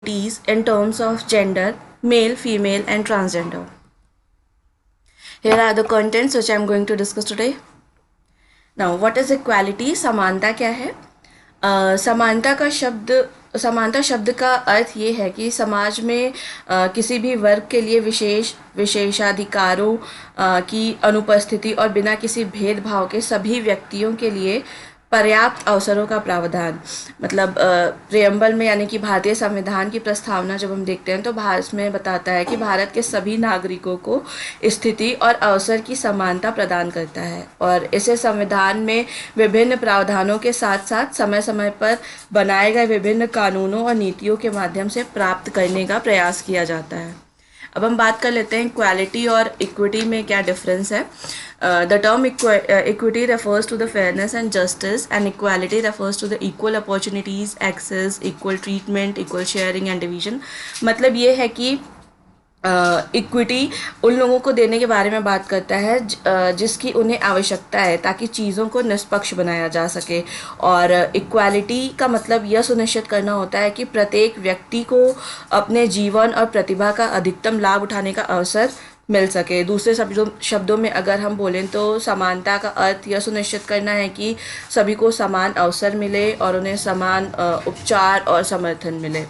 inequalities in terms of gender, male, female, and transgender. Here are the contents which I am going to discuss today. Now, what is equality? समानता क्या है? समानता शब्द का अर्थ ये है कि समाज में किसी भी वर्ग के लिए विशेषाधिकारों की अनुपस्थिति और बिना किसी भेदभाव के सभी व्यक्तियों के लिए पर्याप्त अवसरों का प्रावधान। मतलब प्रेम्बल में यानी कि भारतीय संविधान की प्रस्तावना जब हम देखते हैं तो भारत में बताता है कि भारत के सभी नागरिकों को स्थिति और अवसर की समानता प्रदान करता है और इसे संविधान में विभिन्न प्रावधानों के साथ साथ समय समय पर बनाए गए विभिन्न कानूनों और नीतियों के माध्यम से प्राप्त करने का प्रयास किया जाता है। अब हम बात कर लेते हैं इक्वालिटी और इक्विटी में क्या डिफरेंस है। The term equity refers to the fairness and justice and equality refers to the equal opportunities, access, equal treatment, equal sharing and division. मतलब ये है कि इक्विटी उन लोगों को देने के बारे में बात करता है जिसकी उन्हें आवश्यकता है ताकि चीज़ों को निष्पक्ष बनाया जा सके। और इक्वालिटी का मतलब यह सुनिश्चित करना होता है कि प्रत्येक व्यक्ति को अपने जीवन और प्रतिभा का अधिकतम लाभ उठाने का अवसर मिल सके। दूसरे शब्दों में अगर हम बोलें तो समानता का अर्थ यह सुनिश्चित करना है कि सभी को समान अवसर मिले और उन्हें समान उपचार और समर्थन मिले।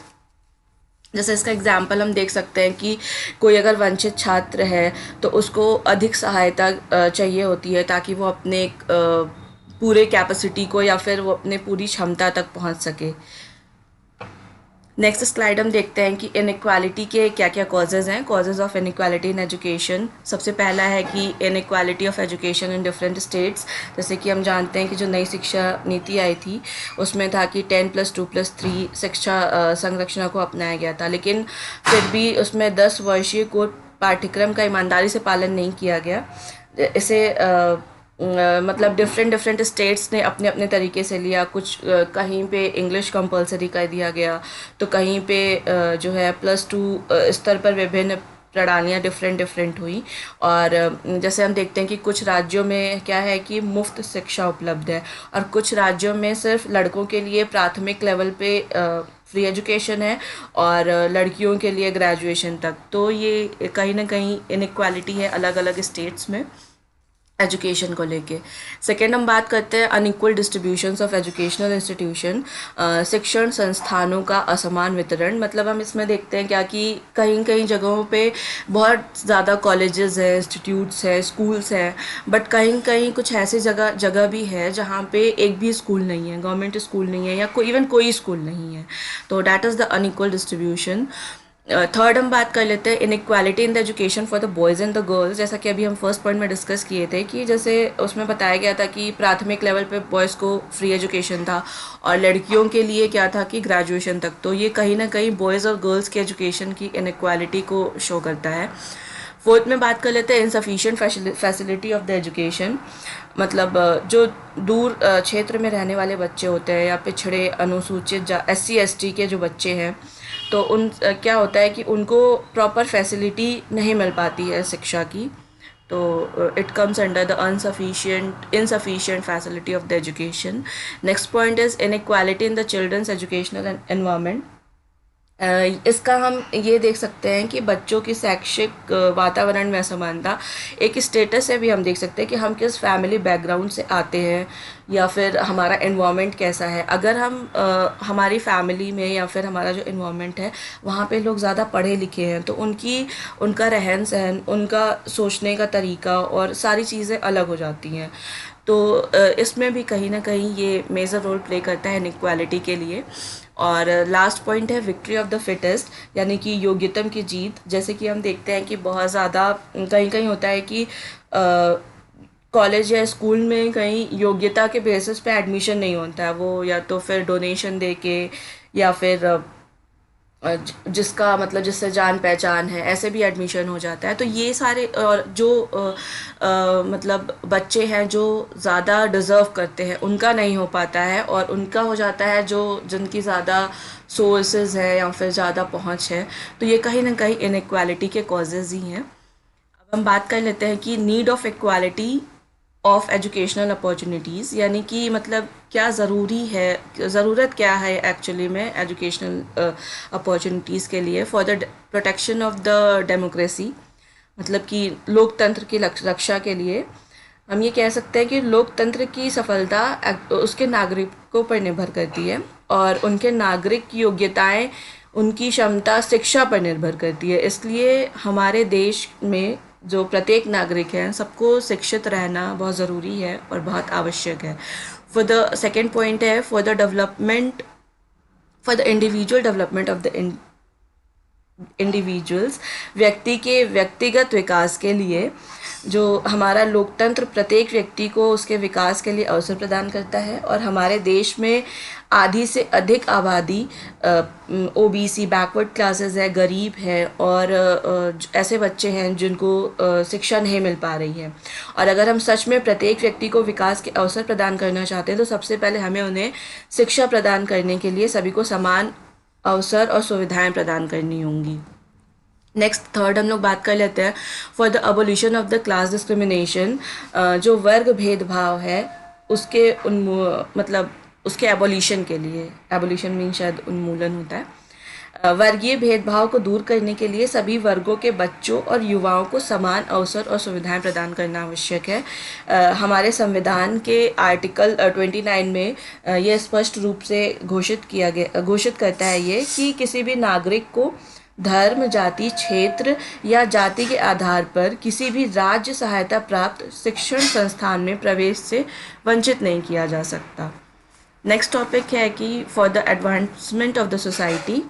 जैसे इसका एग्जाम्पल हम देख सकते हैं कि कोई अगर वंचित छात्र है तो उसको अधिक सहायता चाहिए होती है ताकि वो अपने पूरे कैपेसिटी को या फिर वो अपने पूरी क्षमता तक पहुंच सके। नेक्स्ट स्लाइड हम देखते हैं कि इनइक्वालिटी के क्या क्या कॉजेज़ हैं। Causes of inequality in education. सबसे पहला है कि inequality of education in different states. जैसे कि हम जानते हैं कि जो नई शिक्षा नीति आई थी उसमें था कि 10+2+3 शिक्षा संरचना को अपनाया गया था, लेकिन फिर भी उसमें 10 वर्षीय कोर्स पाठ्यक्रम का ईमानदारी से पालन नहीं किया गया। इसे मतलब डिफरेंट स्टेट्स ने अपने अपने तरीके से लिया। कुछ कहीं पे इंग्लिश कंपलसरी कर दिया गया तो कहीं पे जो है +2 स्तर पर विभिन्न प्रणालियाँ डिफरेंट हुई। और जैसे हम देखते हैं कि कुछ राज्यों में क्या है कि मुफ्त शिक्षा उपलब्ध है और कुछ राज्यों में सिर्फ लड़कों के लिए प्राथमिक लेवल पे फ्री एजुकेशन है और लड़कियों के लिए ग्रेजुएशन तक। तो ये कहीं ना कहीं इनइक्वालिटी है अलग अलग स्टेट्स में एजुकेशन को लेके। सेकेंड हम बात करते हैं unequal distributions of educational institution. शिक्षण संस्थानों का असमान वितरण। मतलब हम इसमें देखते हैं क्या कि कहीं कहीं जगहों पे बहुत ज़्यादा कॉलेजेस हैं, इंस्टीट्यूट्स हैं, स्कूल्स हैं, बट कहीं कहीं कुछ ऐसी जगह भी है जहाँ पे एक भी स्कूल नहीं है, गवर्नमेंट स्कूल नहीं है या इवन कोई स्कूल नहीं है। तो that is the unequal distribution. Third हम बात कर लेते हैं inequality in the education for the boys and the girls. जैसा कि अभी हम फर्स्ट पॉइंट में डिस्कस किए थे कि जैसे उसमें बताया गया था कि प्राथमिक लेवल पे बॉयज़ को फ्री एजुकेशन था और लड़कियों के लिए क्या था कि ग्रेजुएशन तक। तो ये कहीं ना कहीं बॉयज़ और गर्ल्स की एजुकेशन की इनइक्वालिटी को शो करता है। फोर्थ में बात कर लेते हैं insufficient facility of the education. मतलब जो दूर क्षेत्र में रहने वाले बच्चे होते हैं या पिछड़े अनुसूचित SC ST के जो बच्चे हैं तो उन क्या होता है कि उनको प्रॉपर फैसिलिटी नहीं मिल पाती है शिक्षा की। तो it comes under the insufficient facility of the education. Next point is inequality in the children's educational environment. इसका हम ये देख सकते हैं कि बच्चों की शैक्षिक वातावरण में असमानता एक स्टेटस से भी हम देख सकते हैं कि हम किस फैमिली बैकग्राउंड से आते हैं या फिर हमारा एनवायरनमेंट कैसा है। अगर हम हमारी फैमिली में या फिर हमारा जो एनवायरनमेंट है वहाँ पे लोग ज़्यादा पढ़े लिखे हैं तो उनका रहन सहन, उनका सोचने का तरीका और सारी चीज़ें अलग हो जाती हैं। तो इसमें भी कहीं ना कहीं ये मेजर रोल प्ले करता है इनइक्वालिटी के लिए। और लास्ट पॉइंट है विक्ट्री ऑफ द फिटेस्ट, यानी कि योग्यतम की जीत। जैसे कि हम देखते हैं कि बहुत ज़्यादा कहीं कहीं होता है कि कॉलेज या स्कूल में कहीं योग्यता के बेसिस पे एडमिशन नहीं होता है, वो या तो फिर डोनेशन दे के या फिर जिसका मतलब जिससे जान पहचान है ऐसे भी एडमिशन हो जाता है। तो ये सारे और जो मतलब बच्चे हैं जो ज़्यादा डिज़र्व करते हैं उनका नहीं हो पाता है और उनका हो जाता है जो जिनकी ज़्यादा सोर्सेज है या फिर ज़्यादा पहुंच है। तो ये कहीं ना कहीं इनइक्वालिटी के कॉजेज़ ही हैं। अब हम बात कर लेते हैं कि need of equality of educational opportunities, यानी कि मतलब क्या ज़रूरी है, ज़रूरत क्या है एक्चुअली में एजुकेशनल अपॉर्चुनिटीज़ के लिए for the protection of the democracy, मतलब कि लोकतंत्र की रक्षा के लिए। हम ये कह सकते हैं कि लोकतंत्र की सफलता उसके नागरिकों पर निर्भर करती है और उनके नागरिक योग्यताएं, उनकी क्षमता शिक्षा पर निर्भर करती है। इसलिए हमारे देश में जो प्रत्येक नागरिक है सबको शिक्षित रहना बहुत ज़रूरी है और बहुत आवश्यक है। फॉर द सेकेंड पॉइंट है for the development, for the individual development of the individuals, व्यक्ति के व्यक्तिगत विकास के लिए जो हमारा लोकतंत्र प्रत्येक व्यक्ति को उसके विकास के लिए अवसर प्रदान करता है। और हमारे देश में आधी से अधिक आबादी ओबीसी बैकवर्ड क्लासेस है, गरीब है और ऐसे बच्चे हैं जिनको शिक्षा नहीं मिल पा रही है। और अगर हम सच में प्रत्येक व्यक्ति को विकास के अवसर प्रदान करना चाहते हैं तो सबसे पहले हमें उन्हें शिक्षा प्रदान करने के लिए सभी को समान अवसर और सुविधाएं प्रदान करनी होंगी। नेक्स्ट थर्ड हम लोग बात कर लेते हैं for the abolition of the class discrimination, जो वर्ग भेदभाव है उसके मतलब उसके एबोलिशन के लिए, एबोलिशन मीन शायद उन्मूलन होता है। वर्गीय भेदभाव को दूर करने के लिए सभी वर्गों के बच्चों और युवाओं को समान अवसर और सुविधाएं प्रदान करना आवश्यक है। हमारे संविधान के आर्टिकल 29 में यह स्पष्ट रूप से घोषित करता है ये कि किसी भी नागरिक को धर्म, जाति, क्षेत्र या जाति के आधार पर किसी भी राज्य सहायता प्राप्त शिक्षण संस्थान में प्रवेश से वंचित नहीं किया जा सकता। नेक्स्ट टॉपिक है कि for the advancement of the society,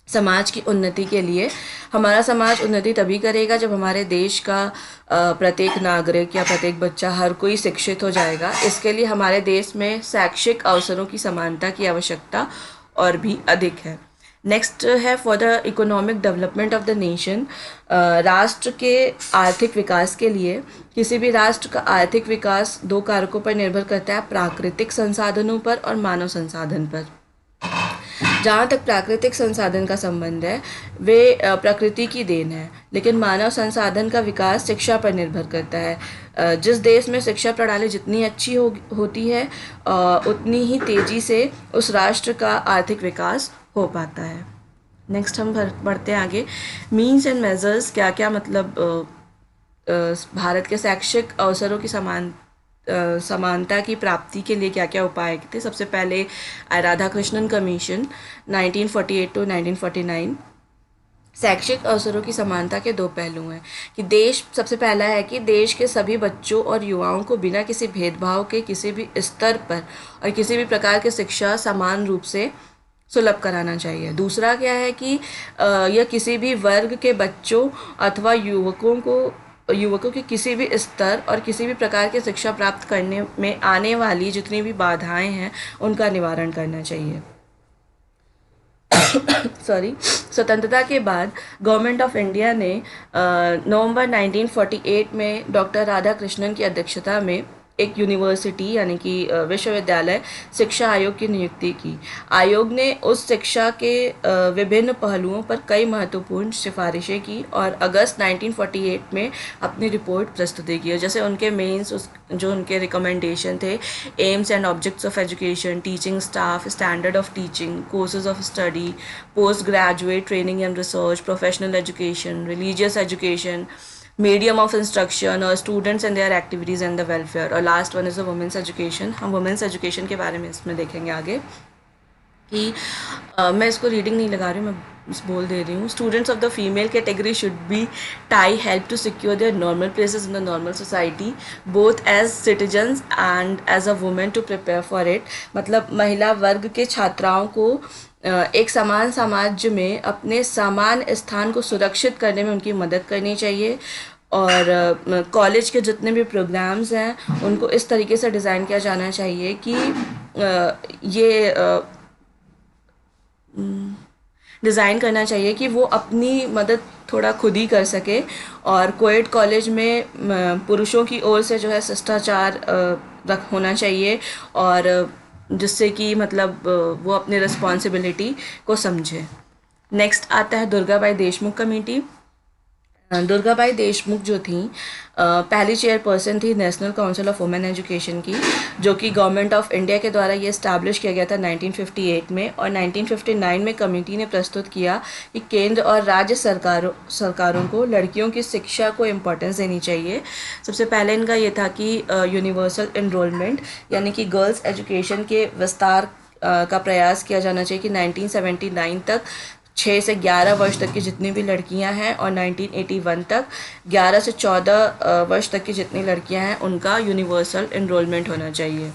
समाज की उन्नति के लिए। हमारा समाज उन्नति तभी करेगा जब हमारे देश का प्रत्येक नागरिक या प्रत्येक बच्चा, हर कोई शिक्षित हो जाएगा। इसके लिए हमारे देश में शैक्षिक अवसरों की समानता की आवश्यकता और भी अधिक है। नेक्स्ट है for the economic development of the nation, राष्ट्र के आर्थिक विकास के लिए। किसी भी राष्ट्र का आर्थिक विकास दो कारकों पर निर्भर करता है, प्राकृतिक संसाधनों पर और मानव संसाधन पर। जहाँ तक प्राकृतिक संसाधन का संबंध है वे प्रकृति की देन है, लेकिन मानव संसाधन का विकास शिक्षा पर निर्भर करता है। जिस देश में शिक्षा प्रणाली जितनी अच्छी होती है उतनी ही तेज़ी से उस राष्ट्र का आर्थिक विकास हो पाता है। नेक्स्ट हम बढ़ते हैं आगे। मीन्स एंड मेजर्स, क्या क्या मतलब भारत के शैक्षिक अवसरों की समानता की प्राप्ति के लिए क्या क्या उपाय थे। सबसे पहले राधाकृष्णन कमीशन 1948 to 1949। शैक्षिक अवसरों की समानता के दो पहलू हैं कि सबसे पहला है कि देश के सभी बच्चों और युवाओं को बिना किसी भेदभाव के किसी भी स्तर पर और किसी भी प्रकार की शिक्षा समान रूप से सुलभ कराना चाहिए। दूसरा क्या है कि यह किसी भी वर्ग के बच्चों अथवा युवकों के किसी भी स्तर और किसी भी प्रकार की शिक्षा प्राप्त करने में आने वाली जितनी भी बाधाएं हैं उनका निवारण करना चाहिए। स्वतंत्रता के बाद गवर्नमेंट ऑफ इंडिया ने नवंबर 1948 में डॉक्टर राधाकृष्णन की अध्यक्षता में एक यूनिवर्सिटी यानी कि विश्वविद्यालय शिक्षा आयोग की नियुक्ति की। आयोग ने उस शिक्षा के विभिन्न पहलुओं पर कई महत्वपूर्ण सिफारिशें की और अगस्त 1948 में अपनी रिपोर्ट प्रस्तुत की। जैसे उनके मेंस जो उनके रिकमेंडेशन थे, aims and objects of education, teaching staff, standard of teaching, courses of study, post graduate training and research, professional education, religious education, medium of instruction और students and their activities and the welfare. और last one is the women's education. हम women's education के बारे में इसमें देखेंगे आगे कि मैं इसको रीडिंग नहीं लगा रही हूँ, मैं बोल दे रही हूँ। Students of the female category should be tie help to secure their normal places in the normal society both as citizens and as a women to prepare for it. मतलब महिला वर्ग के छात्राओं को एक समान समाज में अपने समान स्थान को सुरक्षित करने में उनकी मदद करनी चाहिए। और कॉलेज के जितने भी प्रोग्राम्स हैं उनको इस तरीके से डिज़ाइन किया जाना चाहिए कि ये डिज़ाइन करना चाहिए कि वो अपनी मदद थोड़ा खुद ही कर सके। और कोएड कॉलेज में पुरुषों की ओर से जो है शिष्टाचार होना चाहिए और जिससे कि मतलब वो अपनी रिस्पॉन्सिबिलिटी को समझे। नेक्स्ट आता है दुर्गाबाई देशमुख कमेटी। दुर्गाबाई देशमुख जो थी पहली चेयरपर्सन थी national council of women education की, जो कि गवर्नमेंट ऑफ इंडिया के द्वारा ये इस्टेब्लिश किया गया था 1958 में, और 1959 में कमेटी ने प्रस्तुत किया कि केंद्र और राज्य सरकारों को लड़कियों की शिक्षा को इम्पोर्टेंस देनी चाहिए। सबसे पहले इनका ये था कि यूनिवर्सल इनरोलमेंट यानी कि गर्ल्स एजुकेशन के विस्तार का प्रयास किया जाना चाहिए कि 1979 तक 6 से 11 वर्ष तक की जितनी भी लड़कियां हैं और 1981 तक 11 से 14 वर्ष तक की जितनी लड़कियां हैं उनका यूनिवर्सल इनरोलमेंट होना चाहिए।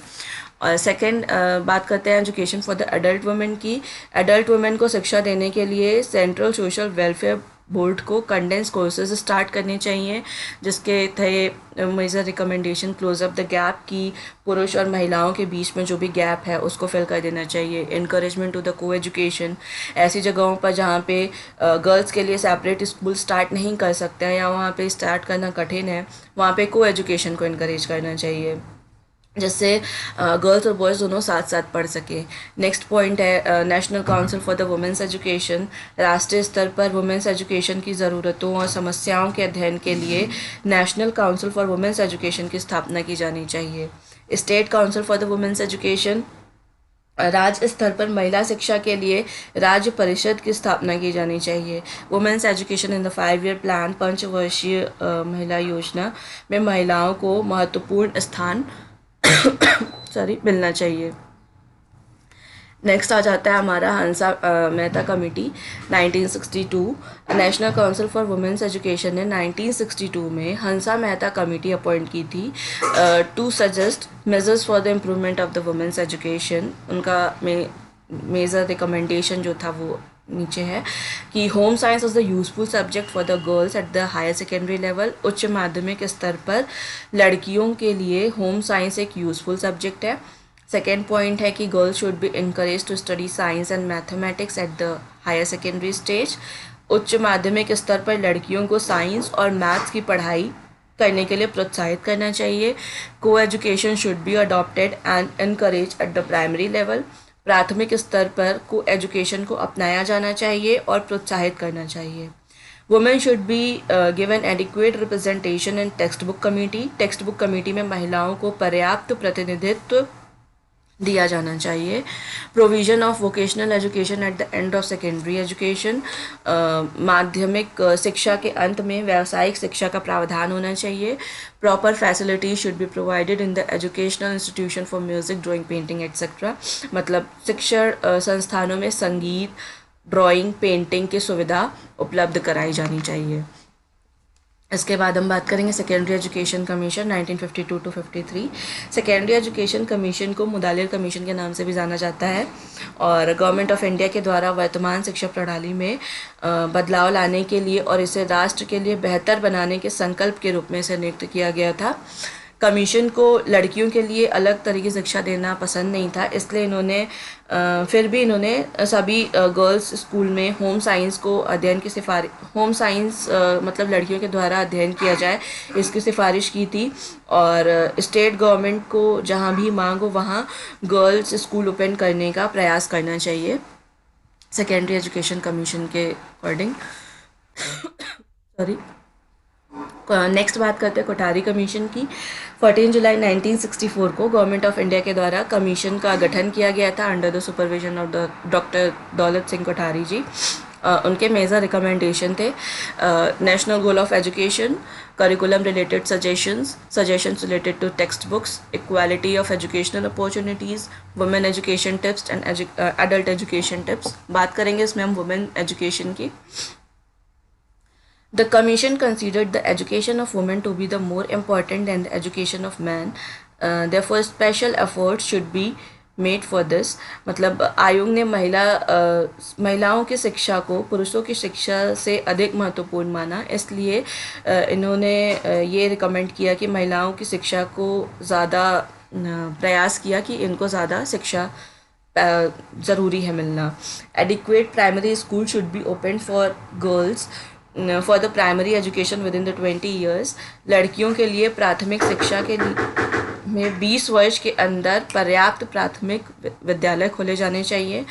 और सेकंड बात करते हैं education for the adult women की। एडल्ट वुमेन को शिक्षा देने के लिए सेंट्रल सोशल वेलफेयर बोर्ड को कंडेंस कोर्सेज स्टार्ट करने चाहिए, जिसके थे major recommendation close up the gap की पुरुष और महिलाओं के बीच में जो भी गैप है उसको फिल कर देना चाहिए। इनकरेजमेंट टू द को एजुकेशन, ऐसी जगहों पर जहाँ पे गर्ल्स के लिए सेपरेट स्कूल स्टार्ट नहीं कर सकते हैं या वहाँ पे स्टार्ट करना कठिन है, वहाँ पे को एजुकेशन को इनकरेज करना चाहिए, जिससे गर्ल्स और बॉयज़ दोनों साथ साथ पढ़ सकें। नेक्स्ट पॉइंट है national council for the women's education. राष्ट्रीय स्तर पर वुमेन्स एजुकेशन की ज़रूरतों और समस्याओं के अध्ययन के लिए national council for women's education की स्थापना की जानी चाहिए। State council for the women's education, राज्य स्तर पर महिला शिक्षा के लिए राज्य परिषद की स्थापना की जानी चाहिए। Women's education in the 5 year plan, पंचवर्षीय महिला योजना में महिलाओं को महत्वपूर्ण स्थान मिलना चाहिए। नेक्स्ट आ जाता है हमारा Hansa Mehta committee 1962। National council for women's education ने 1962 में हंसा मेहता कमेटी अपॉइंट की थी to suggest measures for the improvement of the women's education. उनका मेजर रिकमेंडेशन जो था वो नीचे है कि home science is the useful subject for the girls at the higher secondary level. उच्च माध्यमिक स्तर पर लड़कियों के लिए होम साइंस एक यूजफुल सब्जेक्ट है। सेकेंड पॉइंट है कि girls should be encourage to study science and mathematics at the higher secondary stage. उच्च माध्यमिक स्तर पर लड़कियों को साइंस और मैथ्स की पढ़ाई करने के लिए प्रोत्साहित करना चाहिए। को education should be adopted and encourage at the primary level. प्राथमिक स्तर पर को एजुकेशन को अपनाया जाना चाहिए और प्रोत्साहित करना चाहिए। Women should be given adequate representation in text book committee. Text book committee में महिलाओं को पर्याप्त प्रतिनिधित्व दिया जाना चाहिए। Provision of vocational education at the end of secondary education, माध्यमिक शिक्षा के अंत में व्यावसायिक शिक्षा का प्रावधान होना चाहिए। Proper facilities should be provided in the educational institution for music, drawing, painting etcetera. मतलब शिक्षण संस्थानों में संगीत, ड्राइंग, पेंटिंग की सुविधा उपलब्ध कराई जानी चाहिए। इसके बाद हम बात करेंगे secondary education commission 1952 to 53। Secondary education commission को मुदालिर कमीशन के नाम से भी जाना जाता है और गवर्नमेंट ऑफ इंडिया के द्वारा वर्तमान शिक्षा प्रणाली में बदलाव लाने के लिए और इसे राष्ट्र के लिए बेहतर बनाने के संकल्प के रूप में इसे नियुक्त किया गया था। कमीशन को लड़कियों के लिए अलग तरह की शिक्षा देना पसंद नहीं था, इसलिए इन्होंने सभी गर्ल्स स्कूल में होम साइंस को अध्ययन की सिफारिश, होम साइंस मतलब लड़कियों के द्वारा अध्ययन किया जाए, इसकी सिफारिश की थी। और स्टेट गवर्नमेंट को जहाँ भी मांग हो वहाँ गर्ल्स स्कूल ओपन करने का प्रयास करना चाहिए सेकेंडरी एजुकेशन कमीशन के अकॉर्डिंग। सॉरी। नेक्स्ट बात करते हैं कोठारी कमीशन की। 14 जुलाई 1964 को गवर्नमेंट ऑफ इंडिया के द्वारा कमीशन का गठन किया गया था under the supervision of doctor Daulat Singh Kothari ji. उनके मेजर रिकमेंडेशन थे national goal of education, curriculum related suggestions related to text books, equality of educational opportunities, women education tips and adult education tips. बात करेंगे इसमें हम वुमेन एजुकेशन की। The Commission considered the education of women to be the more important than the education of men. Therefore, special efforts should be made for this. मतलब आयोग ने महिलाओं की शिक्षा को पुरुषों की शिक्षा से अधिक महत्वपूर्ण माना, इसलिए इन्होंने ये रिकमेंड किया कि महिलाओं की शिक्षा को ज़्यादा प्रयास किया कि इनको ज़्यादा शिक्षा ज़रूरी है मिलना। Adequate primary school should be opened for girls for the primary education with in the 20 years. लड़कियों के लिए प्राथमिक शिक्षा के लिए में 20 वर्ष के अंदर पर्याप्त प्राथमिक विद्यालय खोले जाने चाहिए।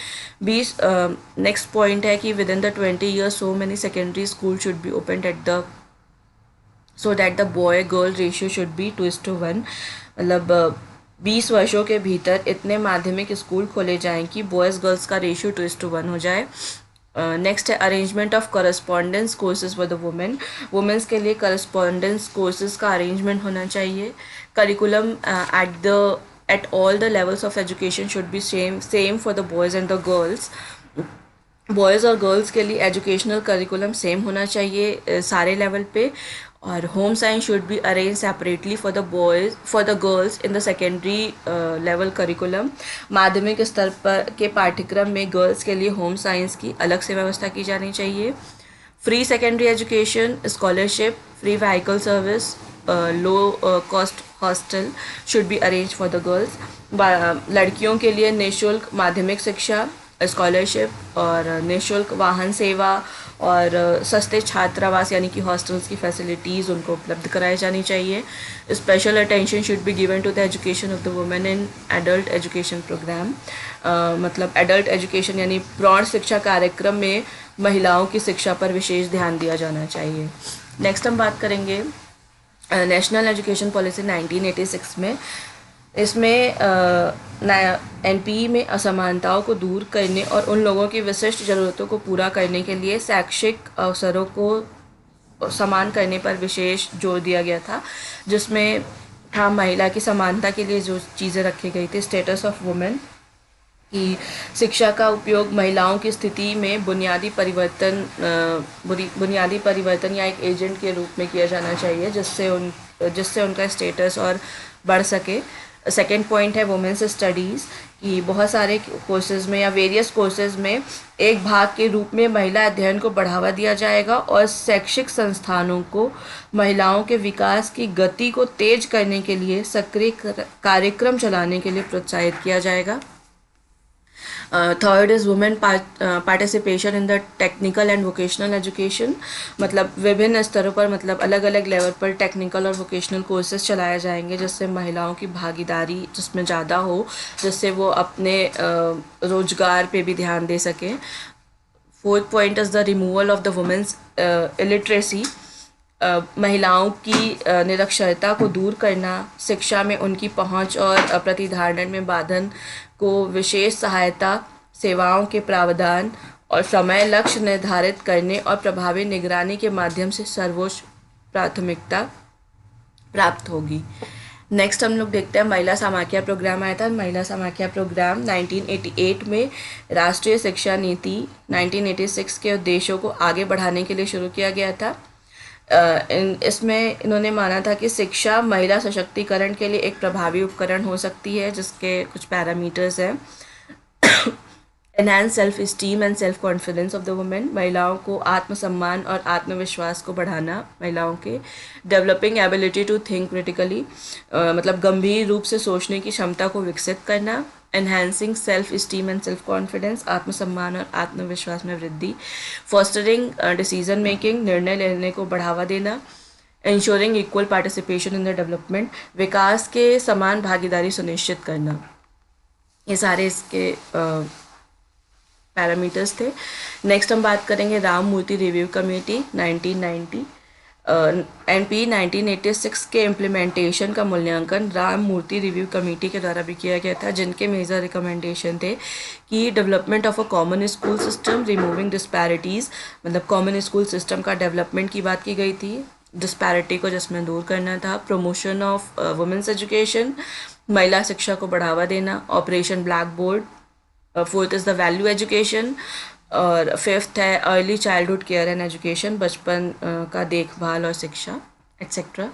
नेक्स्ट पॉइंट है कि with in the 20 years so many secondary school should be open at the so that the boy girl ratio should be 2:1। मतलब 20 वर्षों के भीतर इतने माध्यमिक स्कूल खोले जाएं कि बॉयज़ गर्ल्स का रेशियो 2:1 हो जाए। नेक्स्ट है arrangement of correspondence courses for the women. Women's के लिए करस्पॉन्डेंस कोर्सेज का अरेंजमेंट होना चाहिए। Curriculum at all the levels of education should be same for the boys and the girls. Boys और गर्ल्स के लिए एजुकेशनल करिकुलम सेम होना चाहिए सारे लेवल पे। और home science should be arrange separately for the girls in the secondary level curriculum. माध्यमिक स्तर पर के पाठ्यक्रम में गर्ल्स के लिए होम साइंस की अलग से व्यवस्था की जानी चाहिए। Free secondary education, scholarship, free vehicle service, low cost hostel should be arrange for the girls. लड़कियों के लिए निःशुल्क माध्यमिक शिक्षा, स्कॉलरशिप और निःशुल्क वाहन सेवा और सस्ते छात्रावास यानी कि हॉस्टल्स की फैसिलिटीज़ उनको उपलब्ध कराई जानी चाहिए। Special attention should be given to the education of the women in adult education program. मतलब एडल्ट एजुकेशन यानी प्रौढ़ शिक्षा कार्यक्रम में महिलाओं की शिक्षा पर विशेष ध्यान दिया जाना चाहिए। नेक्स्ट हम बात करेंगे नेशनल एजुकेशन पॉलिसी 1986 में। इसमें एनपीई में असमानताओं को दूर करने और उन लोगों की विशिष्ट ज़रूरतों को पूरा करने के लिए शैक्षिक अवसरों को समान करने पर विशेष जोर दिया गया था, जिसमें था महिला की समानता के लिए जो चीज़ें रखी गई थी, स्टेटस ऑफ वुमेन, कि शिक्षा का उपयोग महिलाओं की स्थिति में बुनियादी परिवर्तन या एक एजेंट के रूप में किया जाना चाहिए जिससे उनका स्टेटस और बढ़ सके। सेकेंड पॉइंट है वुमेन्स स्टडीज़, कि बहुत सारे कोर्सेज़ में या वेरियस कोर्सेज़ में एक भाग के रूप में महिला अध्ययन को बढ़ावा दिया जाएगा और शैक्षिक संस्थानों को महिलाओं के विकास की गति को तेज करने के लिए सक्रिय कार्यक्रम चलाने के लिए प्रोत्साहित किया जाएगा। Third is women participation in the technical and vocational education. मतलब विभिन्न स्तरों पर, मतलब अलग अलग लेवल पर टेक्निकल और वोकेशनल कोर्सेज चलाए जाएंगे जिससे महिलाओं की भागीदारी जिसमें ज़्यादा हो, जिससे वो अपने रोजगार पे भी ध्यान दे सकें। Fourth point is the removal of the women's illiteracy. महिलाओं की निरक्षरता को दूर करना, शिक्षा में उनकी पहुंच और प्रतिधारण में बाधन को विशेष सहायता, सेवाओं के प्रावधान और समय लक्ष्य निर्धारित करने और प्रभावी निगरानी के माध्यम से सर्वोच्च प्राथमिकता प्राप्त होगी। नेक्स्ट हम लोग देखते हैं महिला समाख्या प्रोग्राम आया था। महिला समाख्या प्रोग्राम 1988 में राष्ट्रीय शिक्षा नीति 1986 के उद्देश्यों को आगे बढ़ाने के लिए शुरू किया गया था। इसमें इन्होंने माना था कि शिक्षा महिला सशक्तिकरण के लिए एक प्रभावी उपकरण हो सकती है, जिसके कुछ पैरामीटर्स हैं। Enhance self esteem and self confidence of the women, महिलाओं को आत्मसम्मान और आत्मविश्वास को बढ़ाना, महिलाओं के developing ability to think critically, मतलब गंभीर रूप से सोचने की क्षमता को विकसित करना। Enhancing self esteem and self confidence, आत्मसम्मान और आत्मविश्वास में वृद्धि। फॉस्टरिंग डिसीजन मेकिंग, निर्णय लेने को बढ़ावा देना। Ensuring equal participation in the development, विकास के समान भागीदारी सुनिश्चित करना। ये सारे इसके पैरामीटर्स थे। नेक्स्ट हम बात करेंगे राम मूर्ति रिव्यू कमेटी 1990। एनपी 1986 के इम्प्लीमेंटेशन का मूल्यांकन राम मूर्ति रिव्यू कमेटी के द्वारा भी किया गया था, जिनके मेजर रिकमेंडेशन थे कि development of a common school system, removing disparities, मतलब कॉमन स्कूल सिस्टम का डेवलपमेंट की बात की गई थी, डिस्पैरिटी को जिसमें दूर करना था। प्रमोशन ऑफ वुमेन्स एजुकेशन, महिला शिक्षा को बढ़ावा देना। Operation black board. Fourth is the value education. और फिफ्थ है early childhood care and education, बचपन का देखभाल और शिक्षा एक्सेट्रा।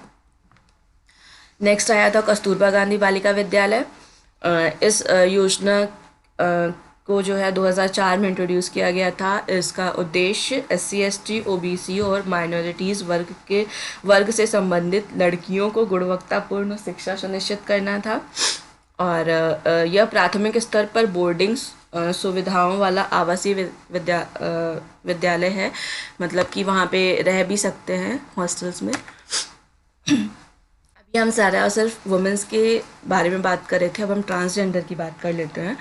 नेक्स्ट आया था कस्तूरबा गांधी बालिका विद्यालय। इस योजना को जो है 2004 में इंट्रोड्यूस किया गया था। इसका उद्देश्य SC ST OBC और माइनॉरिटीज़ वर्ग से संबंधित लड़कियों को गुणवत्तापूर्ण शिक्षा सुनिश्चित करना था। और यह प्राथमिक स्तर पर बोर्डिंग सुविधाओं वाला आवासीय विद्यालय है, मतलब कि वहाँ पे रह भी सकते हैं हॉस्टल्स में। अब ये हम सारा सिर्फ वुमेंस के बारे में बात कर रहे थे, अब हम ट्रांसजेंडर की बात कर लेते हैं।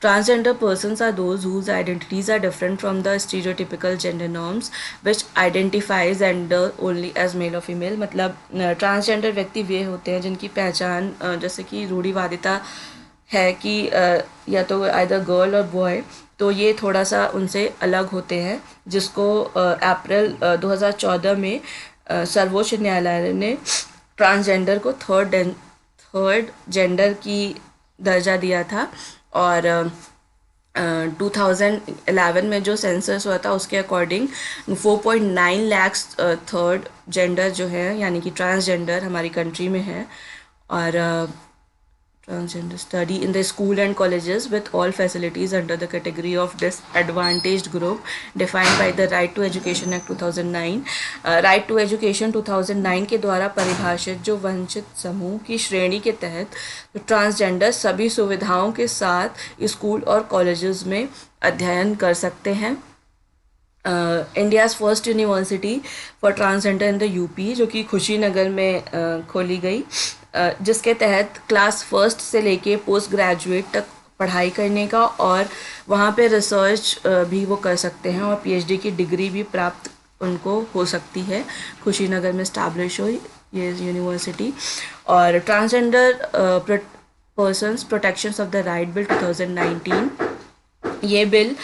Transgender persons are those whose identities are different from the stereotypical gender norms which identify gender only as male और फीमेल। मतलब ट्रांसजेंडर व्यक्ति वे होते हैं जिनकी पहचान जैसे कि रूढ़िवादिता है कि या तो आइदर गर्ल और बॉय, तो ये थोड़ा सा उनसे अलग होते हैं, जिसको अप्रैल 2014 में सर्वोच्च न्यायालय ने ट्रांसजेंडर को थर्ड जेंडर की दर्जा दिया था। और 2011 में जो सेंसस हुआ था उसके अकॉर्डिंग 4.9 लाख थर्ड जेंडर जो है यानी कि ट्रांसजेंडर हमारी कंट्री में है। और transgender study in the school and colleges with all facilities under the category of disadvantaged group defined by the Right to Education Act 2009। Right to Education 2009 के द्वारा परिभाषित जो वंचित समूह की श्रेणी के तहत ट्रांसजेंडर सभी सुविधाओं के साथ स्कूल और कॉलेजेस में अध्ययन कर सकते हैं। India's first university for transgender in the UP, जो कि खुशीनगर में खोली गई, जिसके तहत क्लास फर्स्ट से लेके पोस्ट ग्रेजुएट तक पढ़ाई करने का और वहाँ पे रिसर्च भी वो कर सकते हैं और पीएचडी की डिग्री भी प्राप्त उनको हो सकती है। खुशीनगर में इस्टेब्लिश हुई ये यूनिवर्सिटी। और transgender persons protections of the right bill 2019, ये बिल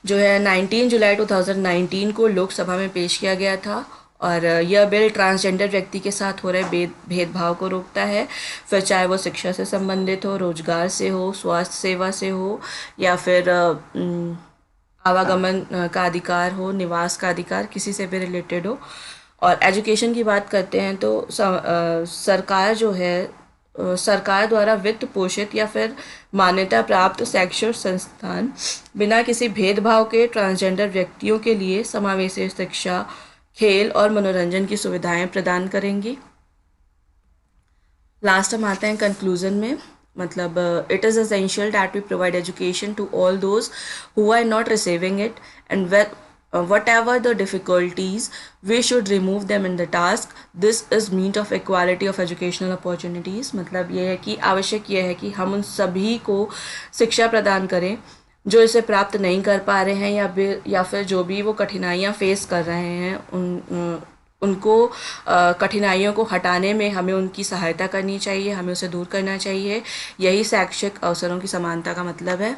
जो है 19 जुलाई 2019 को लोकसभा में पेश किया गया था। और यह बिल ट्रांसजेंडर व्यक्ति के साथ हो रहे भेदभाव को रोकता है, फिर चाहे वो शिक्षा से संबंधित हो, रोजगार से हो, स्वास्थ्य सेवा से हो, या फिर आवागमन का अधिकार हो, निवास का अधिकार, किसी से भी रिलेटेड हो। और एजुकेशन की बात करते हैं तो सरकार जो है सरकार द्वारा वित्त पोषित या फिर मान्यता प्राप्त शैक्षणिक संस्थान बिना किसी भेदभाव के ट्रांसजेंडर व्यक्तियों के लिए समावेशी शिक्षा, खेल और मनोरंजन की सुविधाएं प्रदान करेंगी। लास्ट हम आते हैं कंक्लूजन में। मतलब it is essential that we provide education to all those who are not receiving it and whatever the difficulties we should remove them in the task. This is means of equality of educational opportunities। मतलब ये है कि आवश्यक ये है कि हम उन सभी को शिक्षा प्रदान करें जो इसे प्राप्त नहीं कर पा रहे हैं या फिर जो भी वो कठिनाइयाँ फेस कर रहे हैं, उनको कठिनाइयों को हटाने में हमें उनकी सहायता करनी चाहिए, हमें उसे दूर करना चाहिए। यही शैक्षिक अवसरों की समानता का मतलब है।